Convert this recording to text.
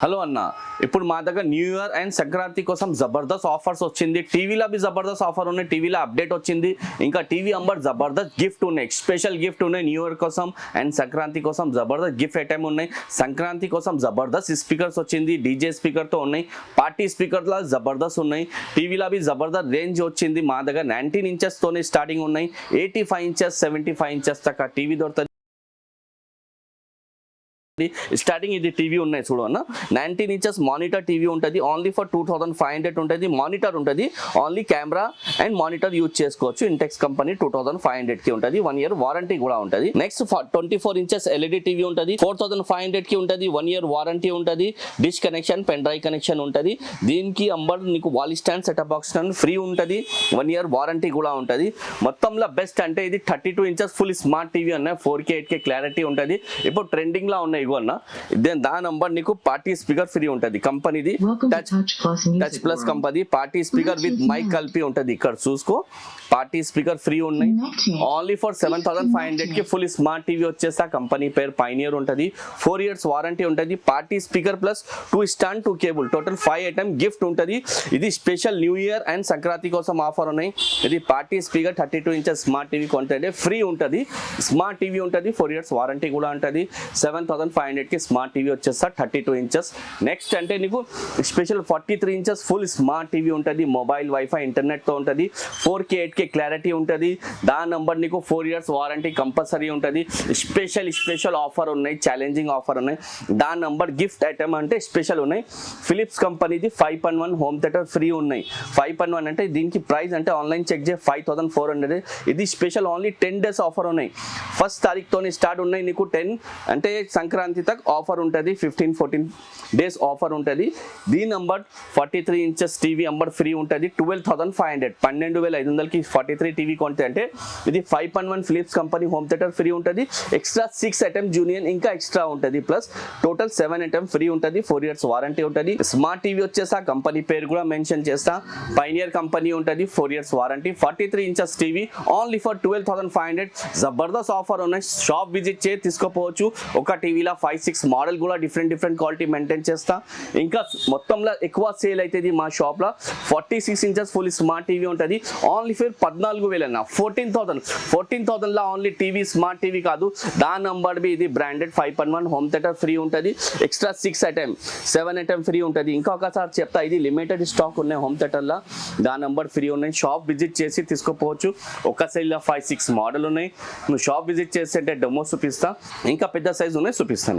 Hello అన్న, ఇప్పుడు మా దగ్గర న్యూ ఇయర్ అండ్ సంక్రాంతి కోసం జబర్దస్త్ ఆఫర్స్ వచ్చింది. టీవీలో బి జబర్దస్త్ ఆఫర్ ఉన్నాయి, టీవీలో అప్డేట్ వచ్చింది. ఇంకా టీవీ అంబర్ జబర్దస్త్ గిఫ్ట్ ఉన్నాయి, స్పెషల్ గిఫ్ట్ ఉన్నాయి న్యూ ఇయర్ కోసం అండ్ సంక్రాంతి కోసం జబర్దస్త్ గిఫ్ట్ ఐటమ్ ఉన్నాయి. సంక్రాంతి కోసం జబర్దస్త్ స్పీకర్స్ వచ్చింది, డీజే స్పీకర్తో ఉన్నాయి, పార్టీ స్పీకర్లో జబర్దస్త్ ఉన్నాయి. టీవీలో బి జబర్దస్త్ రేంజ్ వచ్చింది. మా దగ్గర 19 ఇంచెస్తోనే స్టార్టింగ్ ఉన్నాయి, 85 ఇంచెస్ 75 ఇంచెస్ దాకా టీవీ దొరుకుతుంది. స్టార్టింగ్ ఇది టీవీ ఉన్నాయి చూడు అన్న, 19 ఇంచెస్ మానిటర్ టీవీ ఉంటుంది, ఓన్లీ ఫర్ 2500 ఉంటుంది. మానిటర్ ఉంటుంది, only camera and monitor use చేసుకోవచ్చు. ఇంటెక్స్ కంపెనీ 2500కి ఉంటుంది, 1 ఇయర్ వారంటీ కూడా ఉంటుంది. నెక్స్ట్ 24 ఇంచెస్ ఎల్ఈడి టీవీ ఉంటుంది, 4500కి ఉంటుంది, 1 ఇయర్ వారంటీ ఉంటుంది. Dish connection, pen drive connection ఉంటుంది. దీనికి అంబర్ నీకు wall stand, setup box stand free ఉంటుంది, 1 ఇయర్ వారంటీ కూడా ఉంటుంది. మొత్తంలో బెస్ట్ అంటే ఇది 32 ఇంచెస్ ఫుల్ స్మార్ట్ టీవీ అన్న, 4K 8K క్లారిటీ ఉంటుంది. ఇప్పుడు ట్రెండింగ్ లా ఉన్నాయి అన్న. దాని నంబర్ నీకు పార్టీ స్పీకర్ ఫ్రీ ఉంటుంది. కంపెనీది touch plus company party speaker with mic కలిపి ఉంటుంది. ఇక్కడ చూసుకో, పార్టీ స్పీకర్ ఫ్రీ ఉన్నాయి, ఓన్లీ ఫర్ 7500కి ఫుల్ స్మార్ట్ టీవీ వచ్చేస్తా. కంపెనీ పేరు పైనియర్ ఉంటుంది, 4 ఇయర్స్ వారంటీ ఉంటుంది. Party speaker plus 2 stand 2 cable total 5 item gift ఉంటుంది. ఇది special new year and Sankranti కోసం ఆఫర్ ఉన్నాయి. ఇది party speaker 32 inches smart TV కొంటే ఫ్రీ ఉంటుంది. స్మార్ట్ టీవీ ఉంటుంది, 4 ఇయర్స్ వారంటీ కూడా ఉంటుంది. 7500కి స్మార్ట్ టీవీ వచ్చేస్తా, 32 ఇంచెస్. నెక్స్ట్ అంటే నీకు special 43 inches full smart TV ఉంటుంది, మొబైల్ వైఫై ఇంటర్నెట్తో ఉంటుంది, 4K 8K క్లారిటీ ఉంటుంది. దాని నంబర్ నీకు 4 ఇయర్స్ వారంటీ కంపల్సరీ ఉంటుంది. స్పెషల్ ఆఫర్ ఉన్నాయి, ఛాలెంజింగ్ ఆఫర్ ఉన్నాయి. దాని నంబర్ గిఫ్ట్ ఐటమ్ అంటే స్పెషల్ ఉన్నాయి. ఫిలిప్స్ కంపెనీది 5.1 హోమ్ థియేటర్ ఫ్రీ ఉన్నాయి. 5.1 అంటే దీనికి ప్రైస్ అంటే ఆన్లైన్ చెక్ చేసి 5400. ఇది స్పెషల్ ఓన్లీ 10 డేస్ ఆఫర్ ఉన్నాయి. 1st తారీఖుతోని స్టార్ట్ ఉన్నాయి. నీకు 10 అంటే సంక్రాంతి తక్ ఆఫర్ ఉంటుంది, 15-14 డేస్ ఆఫర్ ఉంటుంది. దీని నంబర్ 43 ఇంచెస్ టీవీ నంబర్ ఫ్రీ ఉంటుంది, 12,500 12500కి 43 టీవీ కొంటే అంటే ఇది 5.1 Philips company home theatre free ఉంటుంది. ఎక్స్ట్రా 6 ఐటమ్ జూనియర్ ఇంకా ఎక్స్ట్రా ఉంటుంది, ప్లస్ టోటల్ 7 ఐటమ్ ఫ్రీ ఉంటుంది. 4 ఇయర్స్ వారంటీ ఉంటుంది. స్మార్ట్ టీవీ వచ్చేసా, కంపెనీ పేరు కూడా మెన్షన్ చేస్తా, పైనియర్ కంపెనీ ఉంటుంది, 4 years warranty. 43 inches TV only for 12,500. జబర్దస్త్ ఆఫర్ ఉన్నాయి, షాప్ విజిట్ చేసి తీసుకోపోవచ్చు. ఒక టీవీలో 5-6 మోడల్ కూడా డిఫరెంట్ క్వాలిటీ మెయింటైన్ చేస్తా. ఇంకా మొత్తంలో ఎక్కువ సేల్ అవుతుంది మా షాప్లో. 46 ఇంచెస్ ఫుల్ స్మార్ట్ టీవీ ఉంటుంది, ఓన్లీ ఫర్ 14,000 అన్న, 14,000లో ఓన్లీ టీవీ స్మార్ట్ టీవీ కాదు. దాని నంబర్ బి ఇది బ్రాండెడ్ 5.1 హోమ్ థియేటర్ ఫ్రీ ఉంటుంది. ఎక్స్ట్రా 6 ఐటమ్ 7 ఐటమ్ ఫ్రీ ఉంటుంది. ఇంకొకసారి చెప్తా, ఇది లిమిటెడ్ స్టాక్ ఉన్నాయి హోమ్ థియేటర్లో. దాని నంబర్ ఫ్రీ ఉన్నాయి. షాప్ విజిట్ చేసి తీసుకోపోవచ్చు. ఒక సైడ్లో 5-6 మోడల్ ఉన్నాయి. నువ్వు షాప్ విజిట్ చేస్తే డెమో చూపిస్తా, ఇంకా పెద్ద సైజు ఉన్నాయి చూపిస్తాను.